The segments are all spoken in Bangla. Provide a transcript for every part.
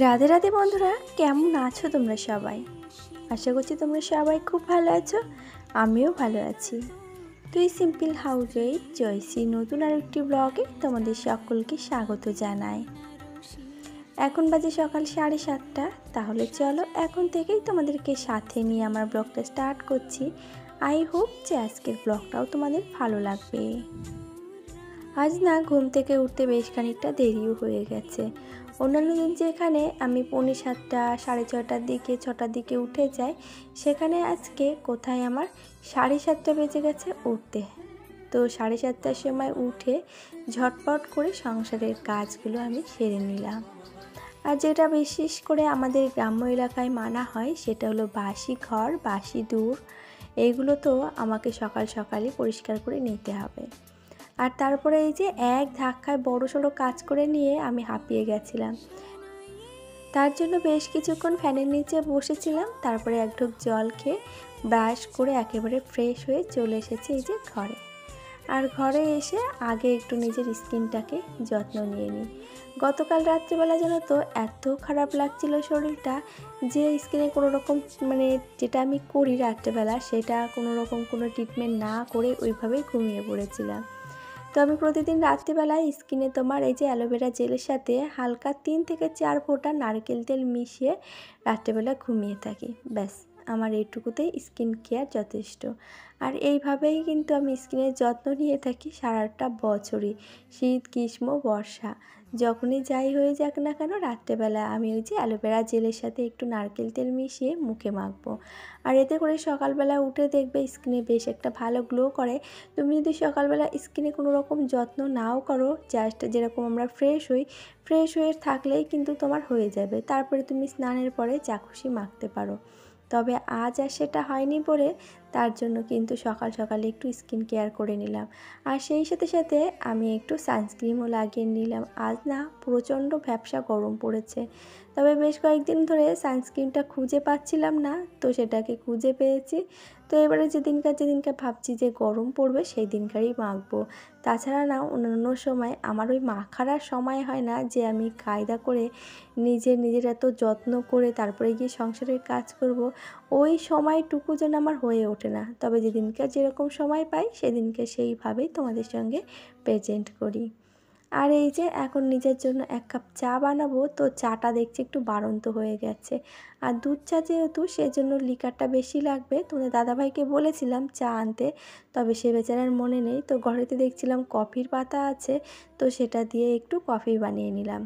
রাধে রাধে বন্ধুরা, কেমন আছো তোমরা সবাই? আশা করছি তোমরা সবাই খুব ভালো আছো। আমিও ভালো আছি। তুই সিম্পল হাউসওয়াইফ জয়সী নতুন আরেকটি ব্লগে তোমাদের সকলকে স্বাগত জানাই। এখন বাজে সকাল 7:30। তাহলে চলো এখন থেকেই তোমাদেরকে সাথে নিয়ে আমার ব্লগটা স্টার্ট করছি। আই হোপ যে আজকের ব্লগটাও তোমাদের ভালো লাগবে। আজ না ঘুম থেকে উঠতে বেশ খানিকটা দেরিও হয়ে গেছে। অন্যান্য দিন যেখানে আমি 7:45 6:30টার দিকে 6টার দিকে উঠে যাই, সেখানে আজকে কোথায় আমার 7:30 বেজে গেছে উঠতে। তো 7:30টার সময় উঠে ঝটপট করে সংসারের কাজগুলো আমি সেরে নিলাম। আর যেটা বিশেষ করে আমাদের গ্রাম্য এলাকায় মানা হয় সেটা হলো বাসি ঘর বাসি দূর, এইগুলো তো আমাকে সকাল সকালই পরিষ্কার করে নিতে হবে। আর তারপরে এই যে এক ধাক্কায় বড়সড় কাজ করে নিয়ে আমি হাঁপিয়ে গেছিলাম। তার জন্য বেশ কিছুক্ষণ ফ্যানের নিচে বসেছিলাম। তারপরে এক ঢোক জল খেয়ে ব্রাশ করে একেবারে ফ্রেশ হয়ে চলে এসেছি এই যে ঘরে। আর ঘরে এসে আগে একটু নিজের স্কিনটাকে যত্ন নিয়ে নিই। গতকাল রাত্রিবেলা জানো তো এত খারাপ লাগছিল শরীরটা যে স্কিনে কোনো রকম যেটা আমি করি রাত্রিবেলা সেটা কোনো রকম কোনো ট্রিটমেন্ট না করে ওইভাবেই ঘুমিয়ে পড়েছিলাম। তো আমি প্রতিদিন রাত্রিবেলায় স্কিনে তোমার এই যে অ্যালোভেরা জেলের সাথে হালকা 3 থেকে 4 ফোঁটা নারকেল তেল মিশিয়ে রাত্রিবেলা ঘুমিয়ে থাকি। ব্যাস, আমার এইটুকুতেই স্কিন কেয়ার যথেষ্ট। আর এইভাবেই কিন্তু আমি স্কিনের যত্ন নিয়ে থাকি সারাটা বছরই, শীত গ্রীষ্ম বর্ষা যখনই যাই হয়ে যাক না কেন রাত্রেবেলা আমি ওই যে অ্যালোভেরা জেলের সাথে একটু নারকেল তেল মিশিয়ে মুখে মাখবো। আর এতে করে সকালবেলা উঠে দেখবে স্কিনে বেশ একটা ভালো গ্লো করে। তুমি যদি সকালবেলা স্কিনে কোনো রকম যত্ন নাও করো, জাস্ট যেরকম আমরা ফ্রেশ হয়ে থাকলেই কিন্তু তোমার হয়ে যাবে। তারপরে তুমি স্নানের পরে যা খুশি মাখতে পারো। তবে আজ আর সেটা হয়নি বলে তার জন্য কিন্তু সকাল সকালে একটু স্কিন কেয়ার করে নিলাম। আর সেই সাথে সাথে আমি একটু সানস্ক্রিনও লাগিয়ে নিলাম। আজ না প্রচণ্ড ভ্যাপসা গরম পড়েছে, তবে বেশ কয়েকদিন ধরে সানস্ক্রিনটা খুঁজে পাচ্ছিলাম না, তো সেটাকে খুঁজে পেয়েছি। তো এবারে যেদিনকার ভাবছি যে গরম পড়বে সেই দিনকারই মাখবো। তাছাড়া না অন্যান্য সময় আমার ওই মাখার আর সময় হয় না যে আমি কায়দা করে নিজের এত যত্ন করে তারপরে গিয়ে সংসারের কাজ করব। ওই সময়টুকু যেন আমার হয়ে ওঠে না। তবে যেদিনকার যেরকম সময় পাই সেদিনকে সেইভাবেই তোমাদের সঙ্গে প্রেজেন্ট করি। আর এই যে এখন নিজের জন্য 1 কাপ চা বানাবো, তো চাটা দেখছি একটু বাড়ন্ত হয়ে গেছে। আর দুধ চা যেহেতু সেজন্য লিকারটা বেশি লাগবে। তোমাদের দাদাভাইকে বলেছিলাম চা আনতে, তবে সে বেচারার মনে নেই। তো ঘরেতে দেখছিলাম কফির পাতা আছে, তো সেটা দিয়ে একটু কফি বানিয়ে নিলাম।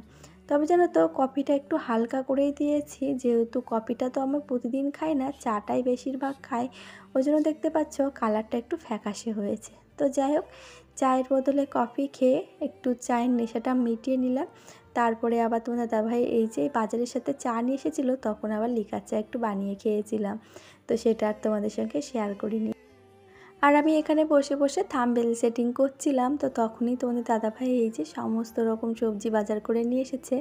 তবে জানো তো কফিটা একটু হালকা করেই দিয়েছি, যেহেতু কফিটা তো আমরা প্রতিদিন খাই না, চাটাই বেশিরভাগ খাই। ওই জন্য দেখতে পাচ্ছ কালারটা একটু ফ্যাকাশে হয়েছে। তো যাই হোক, চায়ের বদলে কফি খেয়ে একটু চায়ের নেশাটা মিটিয়ে নিলাম। তারপরে আবার তোমাদের দাদাভাই এই যে বাজারের সাথে চা নিয়ে এসেছিলো, তখন আবার লিকার চা একটু বানিয়ে খেয়েছিলাম। তো সেটা আর তোমাদের সঙ্গে শেয়ার করিনি। আর আমি এখানে বসে বসে থাম্বনেল সেটিং করছিলাম, তো তখনই তোমাদের দাদাভাই এই যে সমস্ত রকম সবজি বাজার করে নিয়ে এসেছে।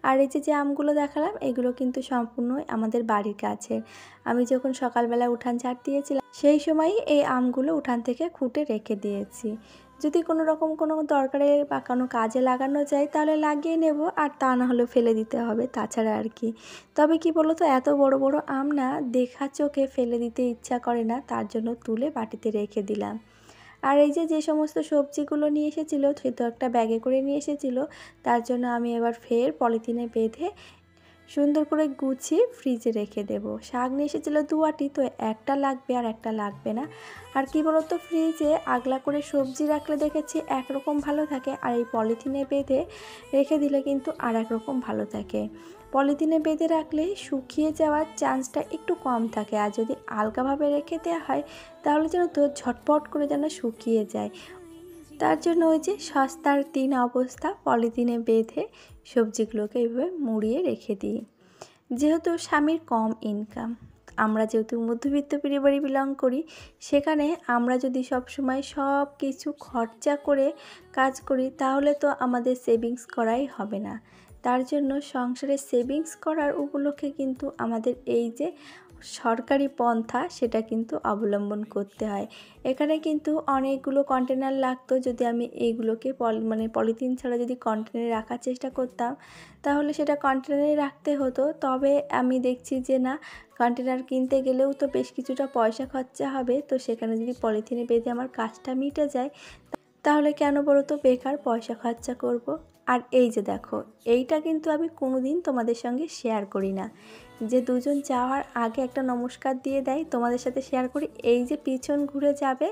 আর এই যে আমগুলো দেখালাম এগুলো কিন্তু সম্পূর্ণই আমাদের বাড়ির কাছে। আমি যখন সকালবেলা উঠান ঝাড় দিয়েছিলাম সেই সময়ই এই আমগুলো উঠান থেকে খুঁটে রেখে দিয়েছি। যদি কোনো রকম কোনো দরকারে বা কোনো কাজে লাগানো যায় তাহলে লাগিয়ে নেব, আর তা না হলে ফেলে দিতে হবে, তাছাড়া আর কি। তবে কি বলো তো, এত বড় বড় আম না দেখা চোখে ফেলে দিতে ইচ্ছা করে না, তার জন্য তুলে বাটিতে রেখে দিলাম। আর এই যে সমস্ত সবজিগুলো নিয়ে এসেছিলো সে তো একটা ব্যাগে করে নিয়ে এসেছিলো, তার জন্য আমি এবার ফের পলিথিনে বেঁধে সুন্দর করে গুছিয়ে ফ্রিজে রেখে দেব। শাক নিয়ে এসেছিলো 2 আঁটি, তো একটা লাগবে আর একটা লাগবে না। আর কি বলতো, ফ্রিজে আগলা করে সবজি রাখলে দেখেছি একরকম ভালো থাকে, আর এই পলিথিনে বেঁধে রেখে দিলে কিন্তু আর একরকম ভালো থাকে। পলিথিনে বেঁধে রাখলে শুকিয়ে যাওয়ার চান্সটা একটু কম থাকে, আর যদি আলগাভাবে রেখে দেওয়া হয় তাহলে যেন তো ঝটপট করে যেন শুকিয়ে যায়। তার জন্য ওই যে সস্তার 3 অবস্থা পলিথিনে বেঁধে সবজিগুলোকে এইভাবে মুড়িয়ে রেখে দিই। যেহেতু স্বামীর কম ইনকাম, আমরা যেহেতু মধ্যবিত্ত পরিবারে বিলং করি, সেখানে আমরা যদি সবসময় সব কিছু খরচা করে কাজ করি তাহলে তো আমাদের সেভিংস করাই হবে না। তার জন্য সংসারে সেভিংস করার উপলক্ষে কিন্তু আমাদের এই যে সরকারি পন্থা সেটা কিন্তু অবলম্বন করতে হয়। এখানে কিন্তু অনেকগুলো কন্টেনার লাগতো। যদি আমি এইগুলোকে পলিথিন ছাড়া যদি কন্টেনারে রাখার চেষ্টা করতাম তাহলে সেটা কন্টেনারে রাখতে হতো। তবে আমি দেখছি যে না, কন্টেনার কিনতে গেলেও তো বেশ কিছুটা পয়সা খরচা হবে, তো সেখানে যদি পলিথিনে বেঁধে আমার কাজটা মিটে যায় তাহলে কেন বলো তো বেকার পয়সা খরচা করব। আর এই যে দেখো, এইটা কিন্তু আমি কোনোদিন তোমাদের সঙ্গে শেয়ার করি না, যে দুজন যাওয়ার আগে একটা নমস্কার দিয়ে দেয় তোমাদের সাথে শেয়ার করি। এই যে পিছন ঘুরে যাবে,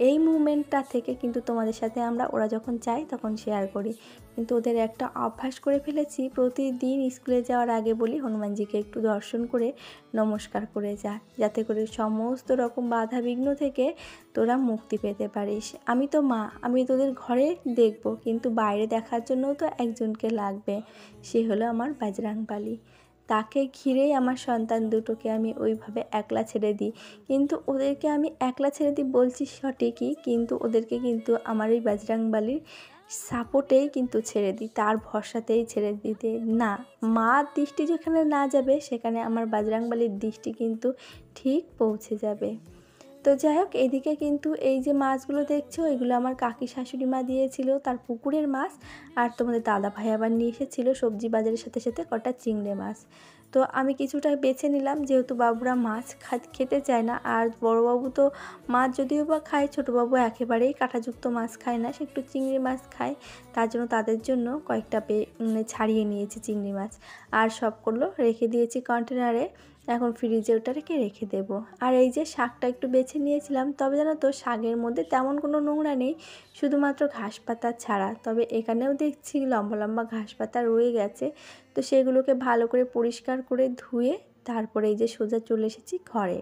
এই মুভমেন্টটা থেকে কিন্তু তোমাদের সাথে ওরা যখন যায় তখন শেয়ার করি। কিন্তু ওদের একটা অভ্যাস করে ফেলেছি, প্রতিদিন স্কুলে যাওয়ার আগে বলি হনুমানজিকে একটু দর্শন করে নমস্কার করে যা, যাতে করে সমস্ত রকম বাধা বিঘ্ন থেকে তোরা মুক্তি পেতে পারিস। আমি তো মা, আমি তোদের ঘরে দেখব, কিন্তু বাইরে দেখার জন্যও তো একজনকে লাগবে, সে হলো আমার বজরংবলী। তাকে ঘিরেই আমার সন্তান দুটোকে আমি ওইভাবে একলা ছেড়ে দিই। কিন্তু ওদেরকে আমি একলা ছেড়ে দিই বলছি সঠিকই, কিন্তু ওদেরকে কিন্তু আমার ওই বজরংবলীর সাপোর্টেই কিন্তু ছেড়ে দিই, তার ভরসাতেই ছেড়ে দিতে না। মার দৃষ্টি যেখানে না যাবে সেখানে আমার বজরংবলীর দৃষ্টি কিন্তু ঠিক পৌঁছে যাবে। তো যাই হোক, এদিকে কিন্তু এই যে মাছগুলো দেখছো এগুলো আমার কাকি শাশুড়ি মা দিয়েছিল, তার পুকুরের মাছ। আর তোমাদের দাদা ভাই আবার নিয়ে এসেছিলো সবজি বাজারের সাথে সাথে কটা চিংড়ি মাছ। তো আমি কিছুটা বেছে নিলাম, যেহেতু বাবুরা মাছ খেতে চায় না, আর বড়োবাবু তো মাছ যদিও বা খায়, ছোটোবাবু একেবারেই কাঁটাযুক্ত মাছ খায় না, সে একটু চিংড়ি মাছ খায়। তার জন্য তাদের জন্য কয়েকটা ছাড়িয়ে নিয়েছি চিংড়ি মাছ, আর সবগুলো রেখে দিয়েছি কন্টেনারে। এখন ফ্রিজে ওটা রেখে দেবো। আর এই যে শাকটা একটু বেছে নিয়েছিলাম, তবে জানো তো শাকের মধ্যে তেমন কোনো নোংরা নেই, শুধুমাত্র ঘাস পাতা ছাড়া। তবে এখানেও দেখছি লম্বা লম্বা ঘাস পাতা রয়ে গেছে, তো সেগুলোকে ভালো করে পরিষ্কার করে ধুয়ে তারপরে এই যে সোজা চলে এসেছি ঘরে।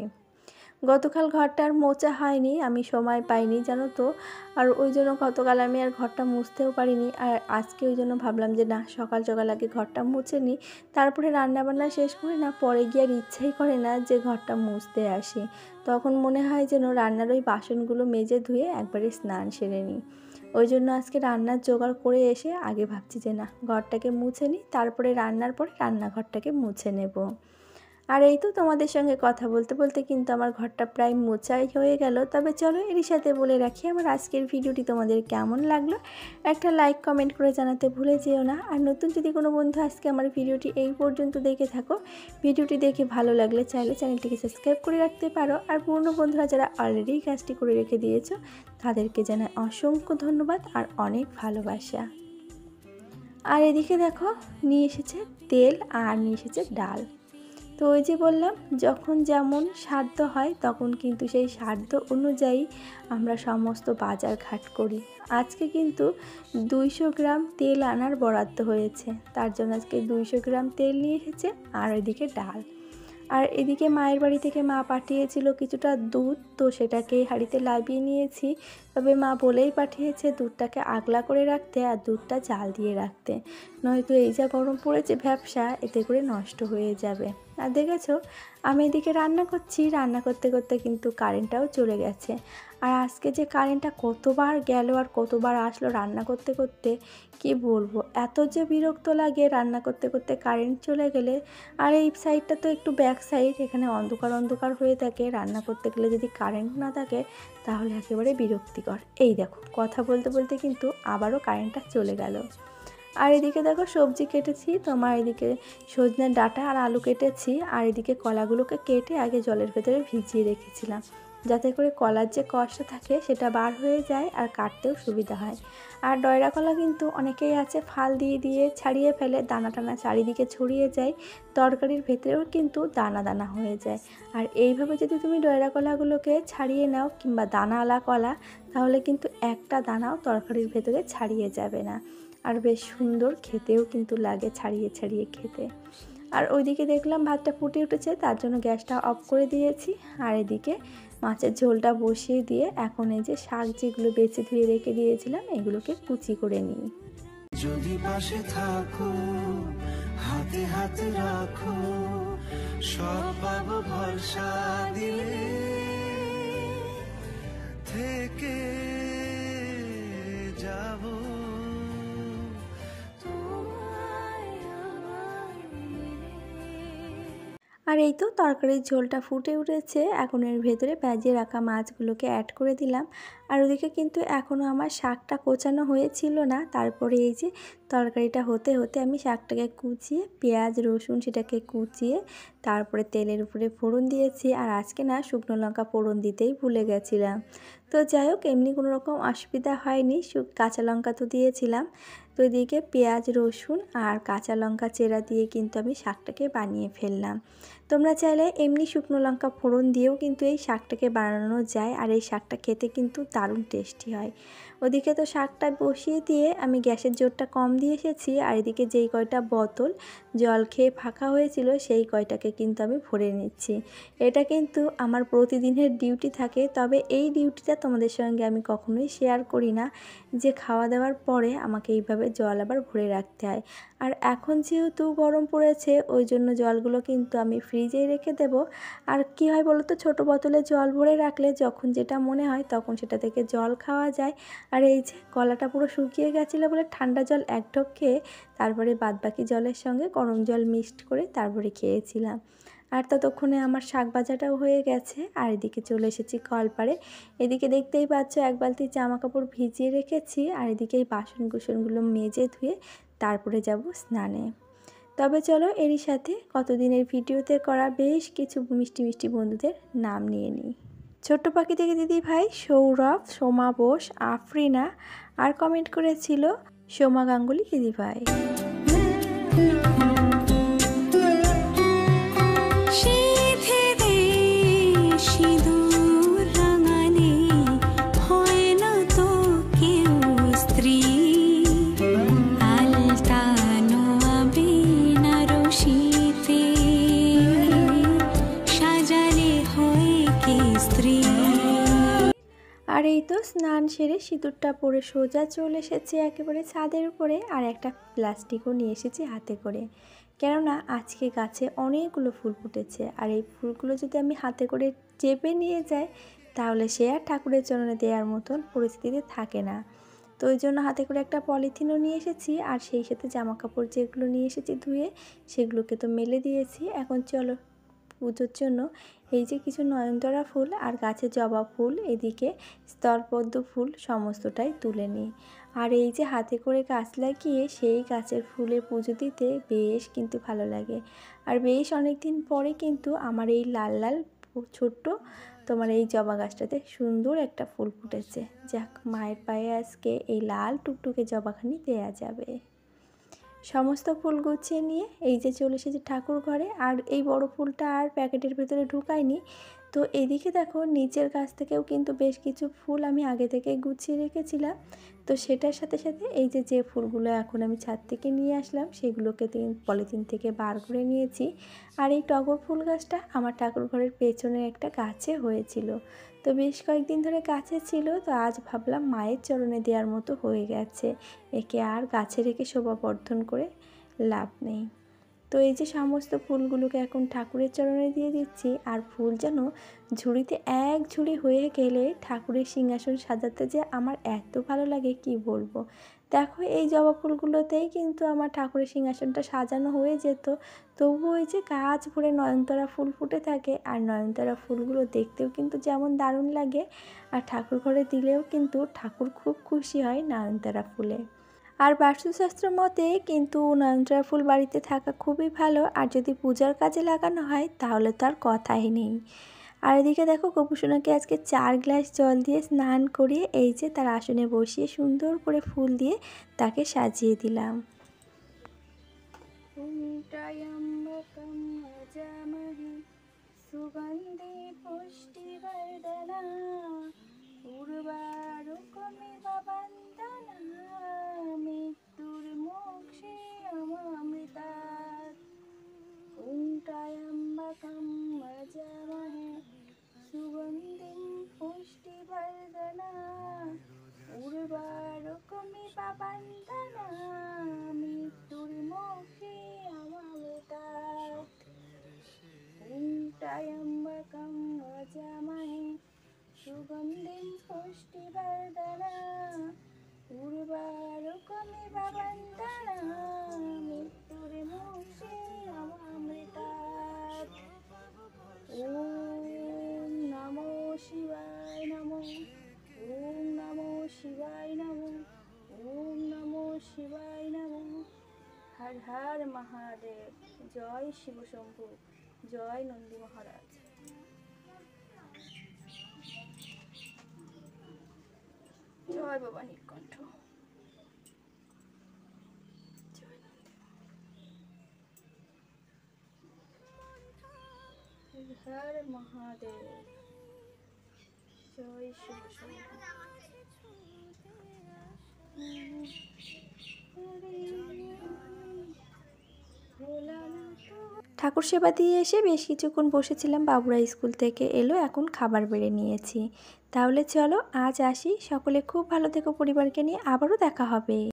গতকাল ঘরটা আর মোছা হয়নি, আমি সময় পাইনি জানো তো, আর ওই জন্য গতকাল আমি আর ঘরটা মুছতেও পারিনি। আর আজকে ওই জন্য ভাবলাম যে না, সকাল সকাল আগে ঘরটা মুছে নিই, তারপরে রান্নাবান্না শেষ করে না পরে গিয়ে আর ইচ্ছাই করে না যে ঘরটা মুছতে আসি। তখন মনে হয় যেন রান্নার ওই বাসনগুলো মেজে ধুয়ে একবারে স্নান সেরে নিই। ওই জন্য আজকে রান্নার জোগাড় করে এসে আগে ভাবছি যে না, ঘরটাকে মুছে নিই, তারপরে রান্নার পরে রান্নাঘরটাকে মুছে নেব। আর এই তো তোমাদের সঙ্গে কথা বলতে বলতে কিন্তু আমার ঘরটা প্রায় মোছাই হয়ে গেল। তবে চলো এরই সাথে বলে রাখি, আমার আজকের ভিডিওটি তোমাদের কেমন লাগলো একটা লাইক কমেন্ট করে জানাতে ভুলে যেও না। আর নতুন যদি কোনো বন্ধু আজকে আমার ভিডিওটি এই পর্যন্ত দেখে থাকো, ভিডিওটি দেখে ভালো লাগলে চাইলে চ্যানেলটিকে সাবস্ক্রাইব করে রাখতে পারো। আর পুরনো বন্ধুরা যারা অলরেডি কাজটি করে রেখে দিয়েছো তাদেরকে জানাই অসংখ্য ধন্যবাদ আর অনেক ভালোবাসা। আর এদিকে দেখো, নিয়ে এসেছে তেল আর নিয়ে এসেছে ডাল। তো ওই যে বললাম, যখন যেমন সাধ্য হয় তখন কিন্তু সেই সাধ্য অনুযায়ী আমরা সমস্ত বাজার ঘাট করি। আজকে কিন্তু 200 গ্রাম তেল আনার বরাদ্দ হয়েছে, তার জন্য আজকে 200 গ্রাম তেল নিয়ে এসেছে, আর ওইদিকে ডাল। আর এদিকে মায়ের বাড়ি থেকে মা পাঠিয়েছিল কিছুটা দুধ, তো সেটাকে হাঁড়িতে লাভিয়ে নিয়েছি। তবে মা বলেই পাঠিয়েছে দুধটাকে আগলা করে রাখতে আর দুধটা জাল দিয়ে রাখতে, নয়তো এই যা গরম পড়েছে ভ্যাপসা, এতে করে নষ্ট হয়ে যাবে। আর দেখেছো, আমি এদিকে রান্না করছি, রান্না করতে করতে কিন্তু কারেন্টটাও চলে গেছে। আর আজকে যে কারেন্টটা কতবার গেল আর কতবার আসলো রান্না করতে করতে কি বলবো, এত যে বিরক্ত লাগে রান্না করতে করতে কারেন্ট চলে গেলে। আর এই সাইডটা তো একটু ব্যাক সাইড, এখানে অন্ধকার অন্ধকার হয়ে থাকে, রান্না করতে গেলে যদি কারেন্ট না থাকে তাহলে একেবারে বিরক্তিকর। এই দেখো, কথা বলতে বলতে কিন্তু আবারও কারেন্টটা চলে গেল। আর এদিকে দেখো সবজি কেটেছি, তোমার এদিকে সজনের ডাঁটা আর আলু কেটেছি, আর এদিকে কলাগুলোকে কেটে আগে জলের ভেতরে ভিজিয়ে রেখেছিলাম, যাতে করে কলার যে কষটা থাকে সেটা বার হয়ে যায় আর কাটতেও সুবিধা হয়। আর ডয়রা কলা কিন্তু অনেকেই আছে ফাল দিয়ে দিয়ে ছাড়িয়ে ফেলে, দানা টানা চারিদিকে ছড়িয়ে যায়, তরকারির ভেতরেও কিন্তু দানা দানা হয়ে যায়। আর এইভাবে যদি তুমি ডয়রা কলাগুলোকে ছাড়িয়ে নাও কিংবা দানাওয়ালা কলা, তাহলে কিন্তু একটা দানাও তরকারির ভেতরে ছাড়িয়ে যাবে না, আর বেশ সুন্দর খেতেও কিন্তু লাগে ছাড়িয়ে ছাড়িয়ে খেতে। আর ওইদিকে দেখলাম ভাতটা ফুটে উঠেছে, তার জন্য গ্যাসটা অফ করে দিয়েছি। আর এদিকে মাছের ঝোলটা বসিয়ে দিয়ে এখন এই যে শাক যেগুলো বেছে ধুয়ে রেখে দিয়েছিলাম এগুলোকে কুচি করে নিই। যদি পাশে থাকো, হাতে হাত রাখো, সব পাবো ভরসা দিলে, থেকে যাবো। আর আর এই তো তরকারির ঝোলটা ফুটে উঠেছে। এখন এর ভেতরে ভেজে রাখা মাছগুলোকে অ্যাড করে দিলাম। আর ওদিকে কিন্তু এখনও আমার শাকটা কোচানো হয়েছিল না। তারপরে এই যে তরকারিটা হতে হতে আমি শাকটাকে কুচিয়ে পেঁয়াজ রসুন সেটাকে কুচিয়ে তারপরে তেলের উপরে ফোড়ন দিয়েছি। আর আজকে না শুকনো লঙ্কা ফোড়ন দিতেই ভুলে গেছিলাম। তো যাই হোক, এমনি কোনো রকম অসুবিধা হয়নি, কাঁচা লঙ্কা তো দিয়েছিলাম। তো এদিকে পেঁয়াজ রসুন আর কাঁচা লঙ্কা চেরা দিয়ে কিন্তু আমি শাকটাকে বানিয়ে ফেললাম। তোমরা চাইলে এমনি শুকনো লঙ্কা ফোড়ন দিয়েও কিন্তু এই শাকটাকে বানানো যায়। আর এই শাকটা খেতে কিন্তু দারুণ টেস্টি হয়। ওদিকে তো শাকটা বসিয়ে দিয়ে আমি গ্যাসের জোরটা কম দিয়ে এসেছি। আর এদিকে যেই কয়টা বোতল জল খেয়ে ফাঁকা হয়েছিল সেই কয়টাকে কিন্তু আমি ভরে নিচ্ছি। এটা কিন্তু আমার প্রতিদিনের ডিউটি থাকে, তবে এই ডিউটিটা তোমাদের সঙ্গে আমি কখনোই শেয়ার করি না, যে খাওয়া দাওয়ার পরে আমাকে এইভাবে জল আবার ভরে রাখতে হয়। আর এখন যেহেতু গরম পড়েছে ওই জন্য জলগুলো কিন্তু আমি ফ্রিজেই রেখে দেব। আর কী হয় বলো তো, ছোটো বোতলে জল ভরে রাখলে যখন যেটা মনে হয় তখন সেটা থেকে জল খাওয়া যায়। আর এই যে গলাটা পুরো শুকিয়ে গেছিলো বলে ঠান্ডা জল এক ঢোক খেয়ে তারপরে বাদবাকি জলের সঙ্গে গরম জল মিক্সড করে তারপরে খেয়েছিলাম। আর ততক্ষণে আমার শাক ভাজাটাও হয়ে গেছে। আর এদিকে চলে এসেছি কলপাড়ে। এদিকে দেখতেই পাচ্ছ এক বালতি জামা কাপড় ভিজিয়ে রেখেছি। আর এদিকে এই বাসন কুসনগুলো মেজে ধুয়ে তারপরে যাব স্নানে। তবে চলো এরই সাথে কতদিনের ভিডিওতে করা বেশ কিছু মিষ্টি মিষ্টি বন্ধুদের নাম নিয়ে নিই। ছোট্ট পাখি থেকে দিদি ভাই, সৌরভ, সোমা বোস, আফরিনা, আর কমেন্ট করেছিল সোমা গাঙ্গুলি দিদি ভাই। আর এই তো স্নান সেরে সিঁদুরটা পরে সোজা চলে এসেছি একেবারে ছাদের উপরে। আর একটা প্লাস্টিকও নিয়ে এসেছি হাতে করে, কেননা আজকে গাছে অনেকগুলো ফুল ফুটেছে। আর এই ফুলগুলো যদি আমি হাতে করে চেপে নিয়ে যাই তাহলে সে আর ঠাকুরের চরণে দেওয়ার মতন পরিস্থিতিতে থাকে না। তো ওই জন্য হাতে করে একটা পলিথিনও নিয়ে এসেছি। আর সেই সাথে জামা কাপড় যেগুলো নিয়ে এসেছি ধুয়ে সেগুলোকে তো মেলে দিয়েছি। এখন চলো পুজোর জন্য এই যে কিছু নয়নতারা ফুল আর গাছে জবা ফুল, এদিকে স্তরপদ্ম ফুল সমস্তটাই তুলে নিই। আর এই যে হাতে করে গাছ লাগিয়ে সেই গাছের ফুলে পুজো দিতে বেশ কিন্তু ভালো লাগে। আর বেশ অনেক দিন পরে কিন্তু আমার এই লাল লাল ছোট্ট তোমার এই জবা গাছটাতে সুন্দর একটা ফুল ফুটেছে। যাক, মায়ের পায়ে আজকে এই লাল টুকটুকে জবাখানি দেয়া যাবে। সমস্ত ফুল গুছিয়ে নিয়ে এই যে চলে এসেছি ঠাকুর ঘরে। আর এই বড় ফুলটা আর প্যাকেটের ভেতরে ঢুকাইনি। তো এদিকে দেখো নিচের কাছ থেকেও কিন্তু বেশ কিছু ফুল আমি আগে থেকে গুছিয়ে রেখেছিলাম। তো সেটার সাথে সাথে এই যে ফুলগুলো এখন আমি ছাদ থেকে নিয়ে আসলাম সেগুলোকে পলিথিন থেকে বার করে নিয়েছি। আর এই টগর ফুল গাছটা আমার ঠাকুর ঘরের পেছনে একটা গাছে হয়েছিল। তো বেশ কয়েকদিন ধরে গাছে ছিল, তো আজ ভাবলাম মায়ের চরণে দেওয়ার মতো হয়ে গেছে, একে আর গাছে রেখে শোভাবর্ধন করে লাভ নেই। তো এই যে সমস্ত ফুলগুলোকে এখন ঠাকুরের চরণে দিয়ে দিচ্ছি। আর ফুল যেন ঝুড়িতে এক ঝুড়ি হয়ে গেলে ঠাকুরের সিংহাসন সাজাতে যে আমার এত ভালো লাগে কি বলবো। দেখো এই জবা ফুলগুলোতেই কিন্তু আমার ঠাকুরের সিংহাসনটা সাজানো হয়ে যেত। তবুও ওই যে গাছ ভরে নয়নতারা ফুল ফুটে থাকে। আর নয়নতারা ফুলগুলো দেখতেও কিন্তু যেমন দারুণ লাগে, আর ঠাকুর ঘরে দিলেও কিন্তু ঠাকুর খুব খুশি হয় নয়নতারা ফুলে। আর বাস্তুশাস্ত্র মতে কিন্তু নয়নতারা ফুল বাড়িতে থাকা খুবই ভালো। আর যদি পূজার কাজে লাগানো হয় তাহলে তো আর কথাই নেই। আর এদিকে দেখো গোপুসোনাকে আজকে 4 গ্লাস জল দিয়ে স্নান করিয়ে এই যে তার আসনে বসিয়ে সুন্দর করে ফুল দিয়ে তাকে সাজিয়ে দিলাম। সুগন্ধিম পুষ্টিবর্ধনা উর্বারুকমিব বন্দনা মৃত্যুর্মোক্ষে অমৃতাৎ। হর মহাদেব। জয় শিব শম্ভু, জয় নন্দী মহারাজ। জয় বাবা নীলকণ্ঠ। জয় নন্দী হর মহাদেব। জয় শিব শম্ভু। ঠাকুর সেবা দিয়ে এসে বেশ কিছুক্ষণ বসেছিলাম। বাবুরা স্কুল থেকে এলো, এখন খাবার বেড়ে নিয়েছি। তাহলে চলো আজ আসি, সকলে খুব ভালো থেকো, পরিবারকে নিয়ে আবারও দেখা হবে।